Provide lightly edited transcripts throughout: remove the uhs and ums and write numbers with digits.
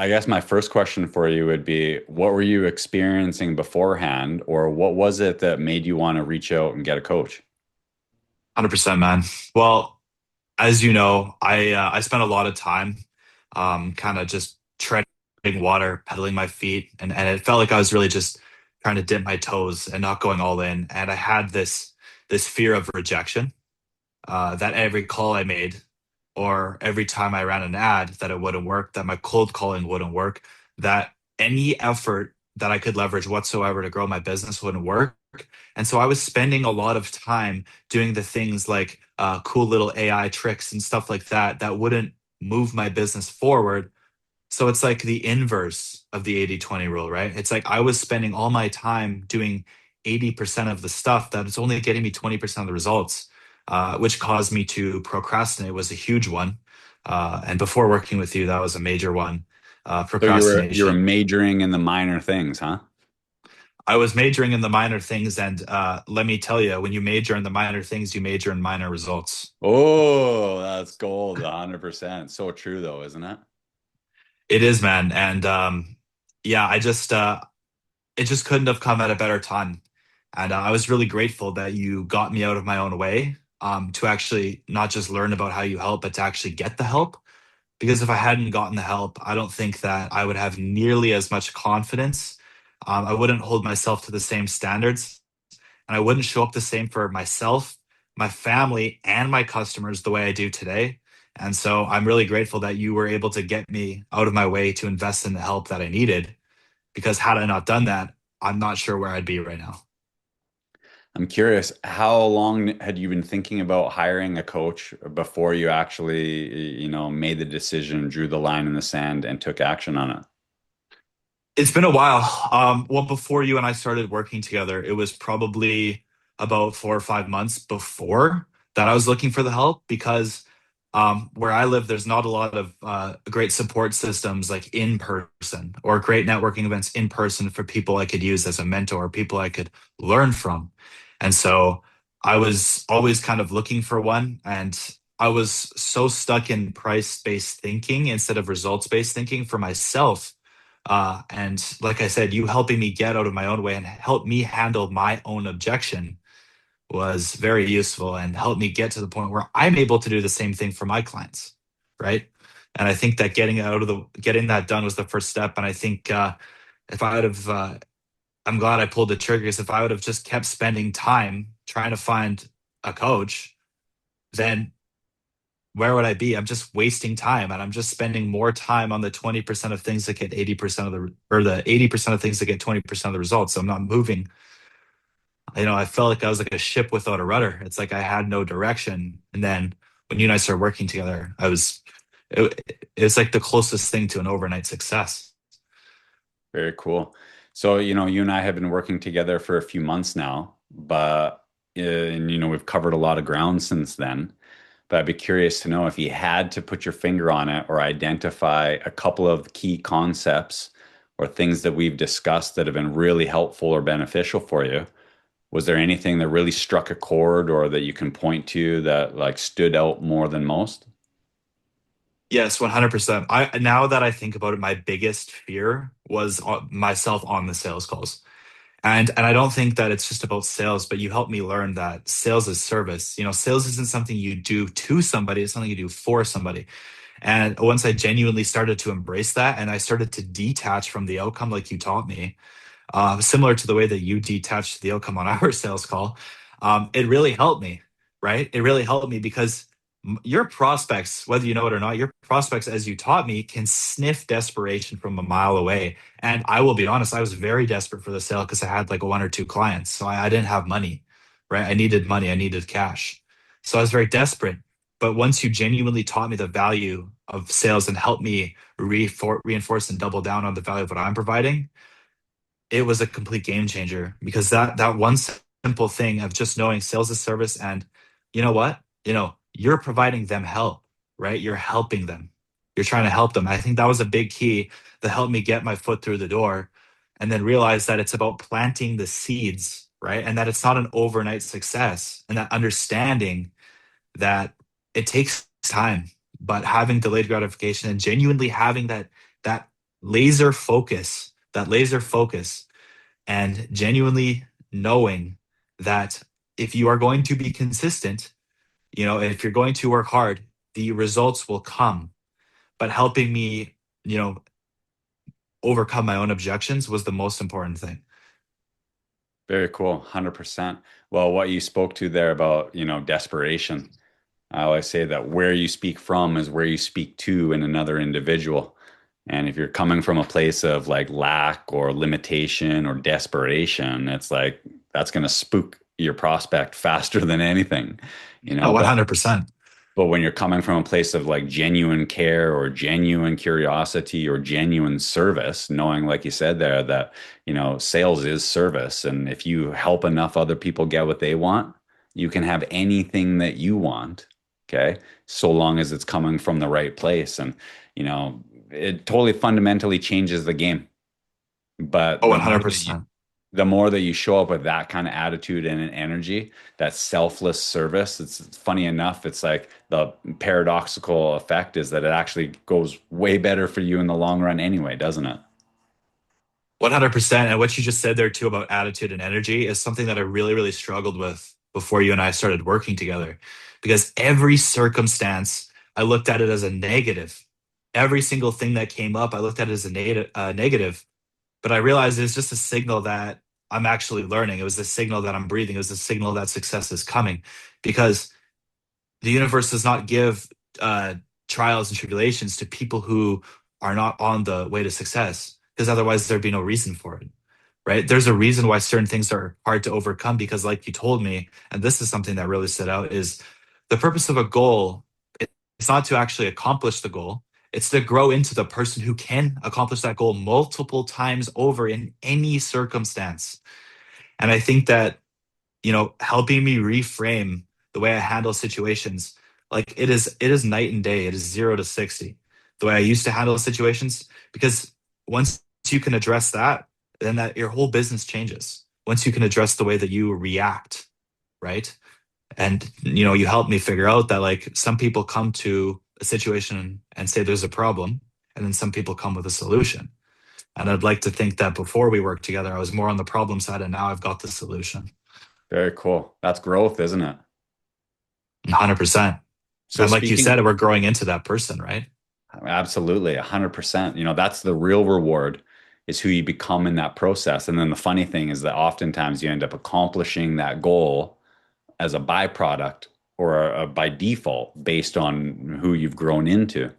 I guess my first question for you would be, what were you experiencing beforehand, or what was it that made you want to reach out and get a coach? 100%, man. Well, as you know, I spent a lot of time kind of just treading water, pedaling my feet, and it felt like I was really just trying to dip my toes and not going all in. And I had this fear of rejection, that every call I made or every time I ran an ad that it wouldn't work, that my cold calling wouldn't work, that any effort that I could leverage whatsoever to grow my business wouldn't work. And so I was spending a lot of time doing the things like cool little AI tricks and stuff like that that wouldn't move my business forward. So it's like the inverse of the 80/20 rule, right? It's like I was spending all my time doing 80% of the stuff that was only getting me 20% of the results, which caused me to procrastinate was a huge one. And before working with you, that was a major one. So you were Procrastination. majoring in the minor things, huh? I was majoring in the minor things, and let me tell you, when you major in the minor things, you major in minor results. Oh, that's gold, 100%. So true though, isn't it? It is, man. And yeah, it just couldn't have come at a better time. And I was really grateful that you got me out of my own way, to actually not just learn about how you help, but to actually get the help. Because if I hadn't gotten the help, I don't think that I would have nearly as much confidence. I wouldn't hold myself to the same standards, and I wouldn't show up the same for myself, my family, and my customers the way I do today. And so I'm really grateful that you were able to get me out of my way to invest in the help that I needed. Because had I not done that, I'm not sure where I'd be right now. I'm curious, how long had you been thinking about hiring a coach before you actually, made the decision, drew the line in the sand, and took action on it? It's been a while. Well, before you and I started working together, it was probably about 4 or 5 months before that I was looking for the help because where I live, there's not a lot of great support systems like in person or great networking events in person for people I could use as a mentor, people I could learn from. And so I was always kind of looking for one. And I was so stuck in price-based thinking instead of results-based thinking for myself, and like I said, you helping me get out of my own way and help me handle my own objection was very useful and helped me get to the point where I'm able to do the same thing for my clients, right? And I think that getting that done was the first step. And I think if I would have, I'm glad I pulled the trigger because if I would have just kept spending time trying to find a coach, then where would I be? I'm just wasting time and I'm just spending more time on the 20% of things that get 80% of or the 80% of things that get 20% of the results. So I'm not moving. I felt like I was like a ship without a rudder. It's like I had no direction. And then when you and I started working together, it's like the closest thing to an overnight success. Very cool. So, you and I have been working together for a few months now, but, and, we've covered a lot of ground since then. But I'd be curious to know if you had to put your finger on it or identify a couple of key concepts or things that we've discussed that have been really helpful or beneficial for you. Was there anything that really struck a chord or that you can point to that like stood out more than most? Yes, 100%. Now that I think about it, my biggest fear was myself on the sales calls. And I don't think that it's just about sales, but you helped me learn that sales is service. Sales isn't something you do to somebody, it's something you do for somebody. And once I genuinely started to embrace that and I started to detach from the outcome, like you taught me, similar to the way that you detached the outcome on our sales call, it really helped me, right? It really helped me because your prospects, whether you know it or not, your prospects, as you taught me, can sniff desperation from a mile away. And I will be honest, I was very desperate for the sale because I had like one or two clients. So I didn't have money, right? I needed money, I needed cash. So I was very desperate. But once you genuinely taught me the value of sales and helped me reinforce and double down on the value of what I'm providing, it was a complete game changer because that one simple thing of just knowing sales is service, and you know what? You're providing them help, right? You're helping them. You're trying to help them. I think that was a big key that helped me get my foot through the door and then realize that it's about planting the seeds, right? And that it's not an overnight success, and that understanding that it takes time, but having delayed gratification and genuinely having that laser focus, and genuinely knowing that if you are going to be consistent, if you're going to work hard, the results will come. But helping me, you know, overcome my own objections was the most important thing. Very cool. 100%. Well, what you spoke to there about, desperation. I always say that where you speak from is where you speak to in another individual. And if you're coming from a place of like lack or limitation or desperation, it's like that's going to spook your prospect faster than anything, Oh, but 100%. when you're coming from a place of like genuine care or genuine curiosity or genuine service, knowing, like you said there, that, sales is service. And if you help enough other people get what they want, you can have anything that you want. Okay. So long as it's coming from the right place. And, it totally fundamentally changes the game. But Oh, 100%. the more that you show up with that kind of attitude and an energy, that selfless service, it's funny enough, it's like the paradoxical effect is that it actually goes way better for you in the long run anyway, doesn't it? 100%. And what you just said there too about attitude and energy is something that I really, really struggled with before you and I started working together. Because every circumstance, I looked at it as a negative. Every single thing that came up, I looked at it as a negative. But I realized it's just a signal that I'm actually learning. It was a signal that I'm breathing. It was a signal that success is coming. Because the universe does not give uh, trials and tribulations to people who are not on the way to success, because otherwise there'd be no reason for it, right? There's a reason why certain things are hard to overcome, because like you told me, and this is something that really stood out, is the purpose of a goal. It's not to actually accomplish the goal. It's to grow into the person who can accomplish that goal multiple times over in any circumstance. And I think that helping me reframe the way I handle situations. Like it is night and day. It is 0 to 60. The way I used to handle situations, because once you can address that, then that your whole business changes. Once you can address the way that you react, right? And you help me figure out that like some people come to a situation and say there's a problem, and then some people come with a solution. And I'd like to think that before we worked together, I was more on the problem side, and now I've got the solution. Very cool. That's growth, isn't it? 100%. So And like you speaking, said, we're growing into that person, right? absolutely, 100%. That's the real reward is who you become in that process. And then the funny thing is that oftentimes you end up accomplishing that goal as a byproduct or by default based on who you've grown into.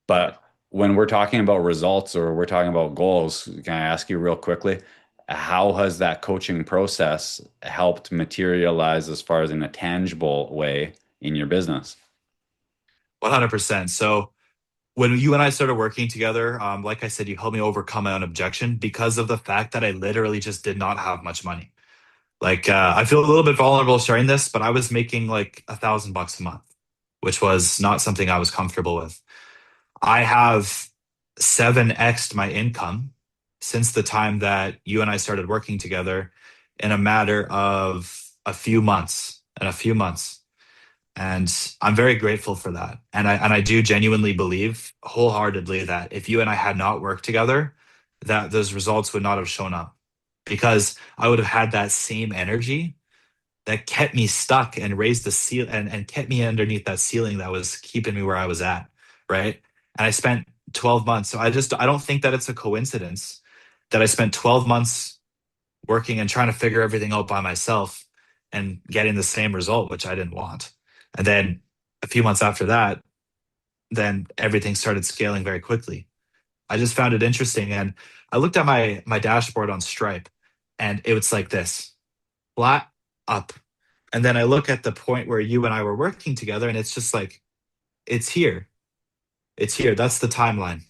But when we're talking about results or we're talking about goals, can I ask you real quickly, how has that coaching process helped materialize as far as in a tangible way in your business? 100%. So when you and I started working together, like I said, you helped me overcome my own objection because of the fact that I literally just did not have much money. Like, I feel a little bit vulnerable sharing this, but I was making like $1,000 a month, which was not something I was comfortable with. I have 7x'd my income since the time that you and I started working together in a matter of a few months. And I'm very grateful for that. And I do genuinely believe wholeheartedly that if you and I had not worked together, that those results would not have shown up, because I would have had that same energy that kept me stuck and raised the seal and kept me underneath that ceiling that was keeping me where I was at. Right. And I spent 12 months. So I don't think that it's a coincidence that I spent 12 months working and trying to figure everything out by myself and getting the same result, which I didn't want. And then a few months after that, then everything started scaling very quickly. I just found it interesting. And I looked at my dashboard on Stripe, and it was like this, flat up. And then I look at the point where you and I were working together, and it's just like, it's here. It's here. That's the timeline.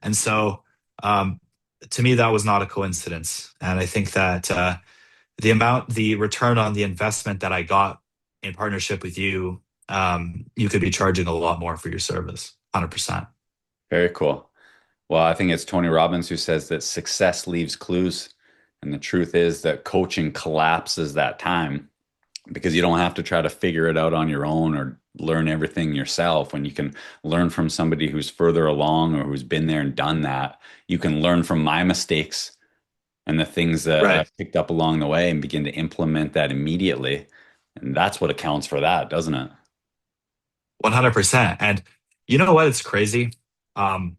And so um, to me, that was not a coincidence. And I think that the return on the investment that I got in partnership with you, you could be charging a lot more for your service. 100%. Very cool. Well, I think it's Tony Robbins who says that success leaves clues. And the truth is that coaching collapses that time because you don't have to try to figure it out on your own or learn everything yourself. When you can learn from somebody who's further along or who's been there and done that, you can learn from my mistakes and the things that Right. I've picked up along the way and begin to implement that immediately. And that's what accounts for that, doesn't it? 100%. And you know what? It's crazy. Um,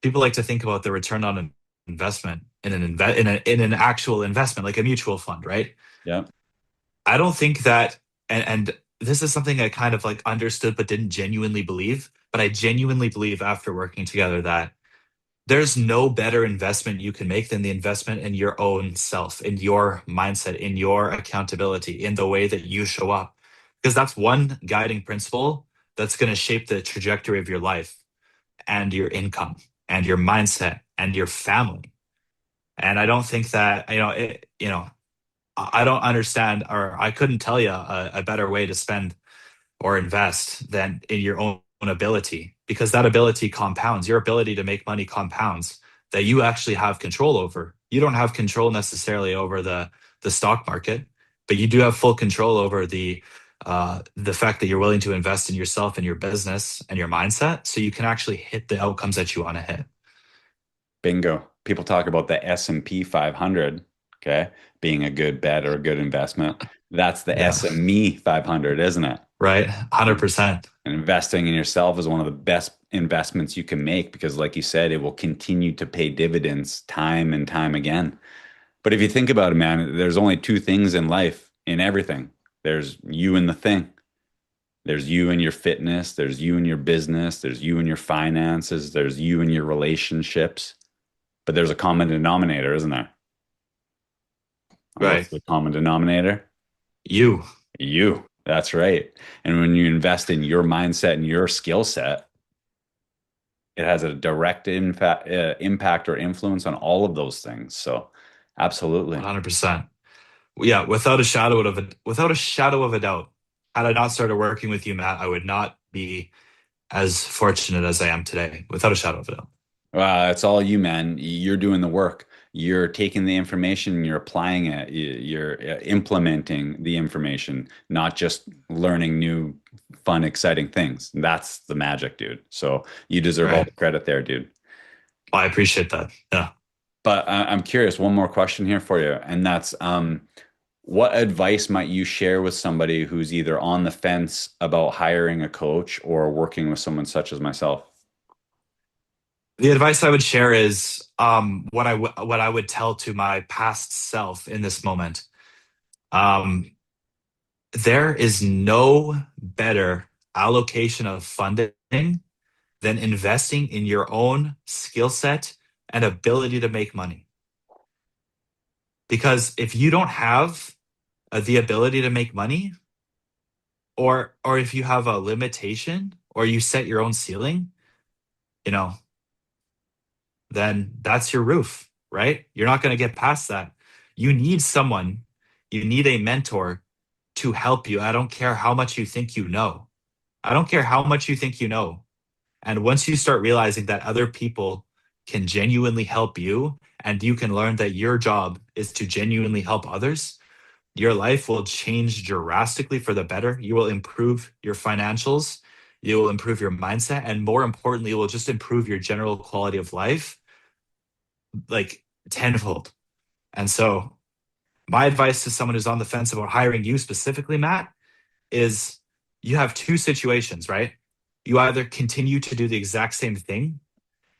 People like to think about the return on an investment in in an actual investment, like a mutual fund, right? Yeah. I don't think that, and this is something I kind of like understood but didn't genuinely believe. But I genuinely believe after working together that there's no better investment you can make than the investment in your own self, in your mindset, in your accountability, in the way that you show up. Because that's one guiding principle that's going to shape the trajectory of your life and your income and your mindset and your family. And I don't think that, I don't understand, or I couldn't tell you a better way to spend or invest than in your own ability, because that ability compounds. Your ability to make money compounds, that you actually have control over. You don't have control necessarily over the stock market, but you do have full control over the fact that you're willing to invest in yourself and your business and your mindset, so you can actually hit the outcomes that you want to hit. Bingo. People talk about the S&P 500, okay, being a good bet or a good investment. That's the Yeah, SME 500, isn't it? right. 100%. And investing in yourself is one of the best investments you can make because, like you said, it will continue to pay dividends time and time again. But if you think about it, man, there's only two things in life, in everything. There's you and the thing. There's you and your fitness. There's you and your business. There's you and your finances. There's you and your relationships. But there's a common denominator, isn't there? And what's Right. the common denominator? You. You. That's right. And when you invest in your mindset and your skill set, it has a direct impact or influence on all of those things. So, absolutely. 100%. Yeah, without a shadow of a doubt, had I not started working with you, Matt, I would not be as fortunate as I am today, without a shadow of a doubt. It's all you, man. You're doing the work. You're taking the information and you're applying it. You're implementing the information, not just learning new, fun, exciting things. That's the magic, dude. So you deserve all Right. the credit there, dude. I appreciate that. Yeah. But I'm curious, one more question here for you, and that's what advice might you share with somebody who's either on the fence about hiring a coach or working with someone such as myself? The advice I would share is what I would tell to my past self in this moment. Um, there is no better allocation of funding than investing in your own skill set and ability to make money. Because if you don't have the ability to make money, or if you have a limitation or you set your own ceiling, you know, then that's your roof, right? You're not going to get past that. You need someone, you need a mentor to help you. I don't care how much you think you know. I don't care how much you think you know. And once you start realizing that other people can genuinely help you, and you can learn that your job is to genuinely help others, your life will change drastically for the better. You will improve your financials, you will improve your mindset, and more importantly, it will just improve your general quality of life like tenfold. And so, my advice to someone who's on the fence about hiring you specifically, Matt, is you have two situations, right? You either continue to do the exact same thing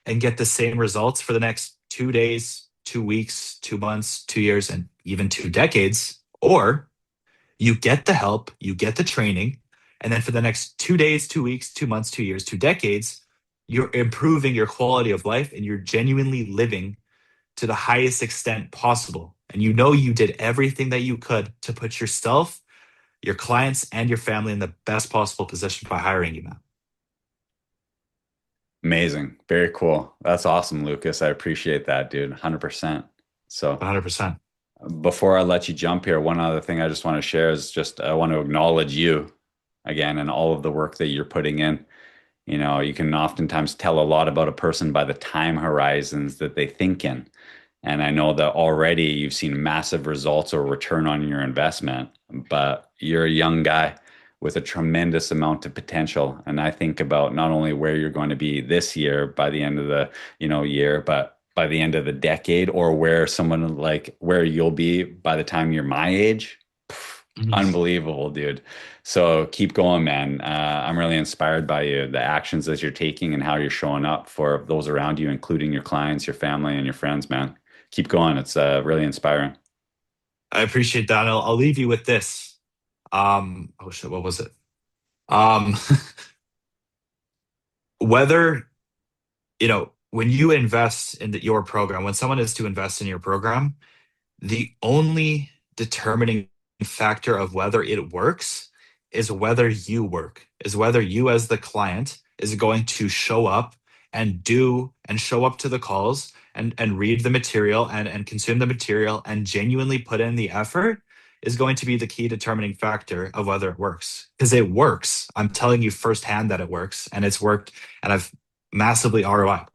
and get the same results for the next 2 days, 2 weeks, 2 months, 2 years, and even 2 decades, or you get the help, you get the training, and then for the next 2 days, 2 weeks, 2 months, 2 years, 2 decades, you're improving your quality of life and you're genuinely living to the highest extent possible. And you know you did everything that you could to put yourself, your clients, and your family in the best possible position by hiring you, man. Amazing. Very cool. That's awesome, Lucas. I appreciate that, dude. 100%. So 100%. before I let you jump here, one other thing I just want to share is just I want to acknowledge you again and all of the work that you're putting in. You know, you can oftentimes tell a lot about a person by the time horizons that they think in. And I know that already you've seen massive results or return on your investment, but you're a young guy with a tremendous amount of potential. And I think about not only where you're going to be this year by the end of the, year, but by the end of the decade, or where someone like where you'll be by the time you're my age. Mhm. Unbelievable, dude. So keep going, man. I'm really inspired by you, the actions that you're taking and how you're showing up for those around you, including your clients, your family, and your friends, man. Keep going. It's really inspiring. I appreciate that. I'll leave you with this. Oh shit, what was it? Um, whether, when you invest in your program, when someone is to invest in your program, the only determining factor of whether it works is whether you work, is whether you as the client is going to show up and do and show up to the calls and read the material and consume the material and genuinely put in the effort is going to be the key determining factor of whether it works. Because it works. I'm telling you firsthand that it works and it's worked and I've massively ROI.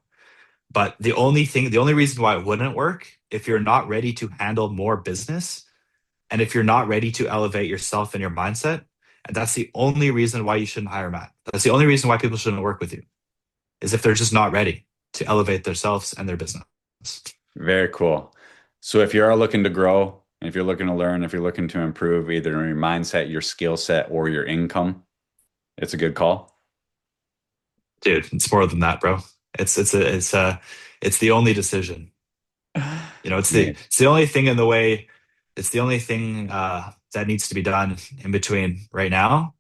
But the only reason why it wouldn't work, if you're not ready to handle more business and if you're not ready to elevate yourself and your mindset, and that's the only reason why you shouldn't hire Matt. That's the only reason why people shouldn't work with you, is if they're just not ready to elevate themselves and their business. Very cool. So if you are looking to grow, if you're looking to learn, if you're looking to improve either in your mindset, your skill set, or your income, it's a good call. Dude, it's more than that, bro. It's the only decision. Mate. It's the only thing in the way. It's the only thing that needs to be done in between right now,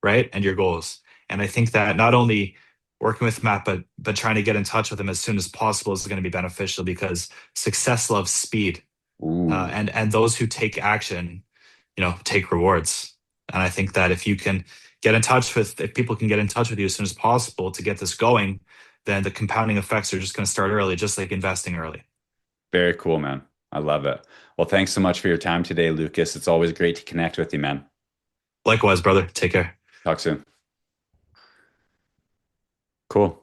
right? And your goals. And I think that not only working with Matt, but trying to get in touch with him as soon as possible is going to be beneficial because success loves speed, Ooh, and those who take action, take rewards. And I think that if people can get in touch with you as soon as possible to get this going, then the compounding effects are just going to start early, just like investing early. very cool, man. I love it. Well, thanks so much for your time today, Lucas. It's always great to connect with you, man. Likewise, brother. Take care. Talk soon. Cool.